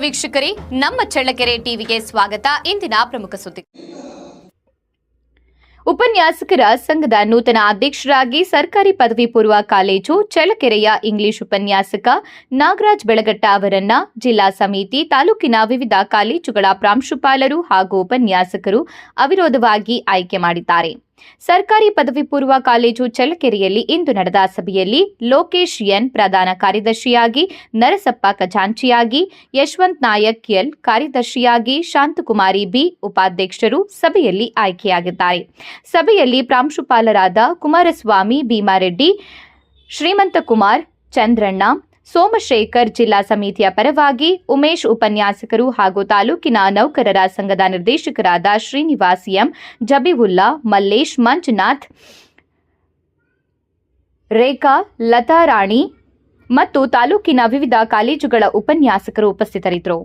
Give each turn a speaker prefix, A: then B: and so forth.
A: ವೀಕ್ಷಕರೇ, ನಮ್ಮ ಚಳ್ಳಕೆರೆ ಟಿವಿಗೆ ಸ್ವಾಗತ. ಇಂದಿನ ಪ್ರಮುಖ ಸುದ್ದಿ. ಉಪನ್ಯಾಸಕರ ಸಂಘದ ನೂತನ ಅಧ್ಯಕ್ಷರಾಗಿ ಸರ್ಕಾರಿ ಪದವಿ ಪೂರ್ವ ಕಾಲೇಜು ಚಳ್ಳಕೆರೆಯ ಇಂಗ್ಲಿಷ್ ಉಪನ್ಯಾಸಕ ನಾಗರಾಜ್ ಬೆಳಗಟ್ಟ ಅವರನ್ನ ಜಿಲ್ಲಾ ಸಮಿತಿ ತಾಲೂಕಿನ ವಿವಿಧ ಕಾಲೇಜುಗಳ ಪ್ರಾಂಶುಪಾಲರು ಹಾಗೂ ಉಪನ್ಯಾಸಕರು ಅವಿರೋಧವಾಗಿ ಆಯ್ಕೆ ಮಾಡಿದ್ದಾರೆ. ಸರ್ಕಾರಿ ಪದವಿ ಪೂರ್ವ ಕಾಲೇಜು ಚಳ್ಳಕೆರೆಯಲ್ಲಿ ಇಂದು ನಡೆದ ಸಭೆಯಲ್ಲಿ ಲೋಕೇಶ್ ಎನ್ ಪ್ರಧಾನ ಕಾರ್ಯದರ್ಶಿಯಾಗಿ, ನರಸಪ್ಪ ಖಜಾಂಚಿಯಾಗಿ, ಯಶವಂತ್ ನಾಯಕ್ ಎಲ್ ಕಾರ್ಯದರ್ಶಿಯಾಗಿ, ಶಾಂತಕುಮಾರಿ ಬಿ ಉಪಾಧ್ಯಕ್ಷರು ಸಭೆಯಲ್ಲಿ ಆಯ್ಕೆಯಾಗಿದ್ದಾರೆ. ಸಭೆಯಲ್ಲಿ ಪ್ರಾಂಶುಪಾಲರಾದ ಕುಮಾರಸ್ವಾಮಿ ಭೀಮಾರೆಡ್ಡಿ, ಶ್ರೀಮಂತಕುಮಾರ್, ಚಂದ್ರಣ್ಣ, ಸೋಮಶೇಖರ್, ಜಿಲ್ಲಾ ಸಮಿತಿಯ ಪರವಾಗಿ ಉಮೇಶ್ ಉಪನ್ಯಾಸಕರು ಹಾಗೂ ತಾಲೂಕಿನ ನೌಕರರ ಸಂಘದ ನಿರ್ದೇಶಕರಾದ ಶ್ರೀನಿವಾಸ್ ಎಂ, ಜಬೀವುಲ್ಲಾ, ಮಲ್ಲೇಶ್, ಮಂಜುನಾಥ್, ರೇಖಾ, ಲತಾರಾಣಿ ಮತ್ತು ತಾಲೂಕಿನ ವಿವಿಧ ಕಾಲೇಜುಗಳ ಉಪನ್ಯಾಸಕರು ಉಪಸ್ಥಿತರಿದ್ದರು.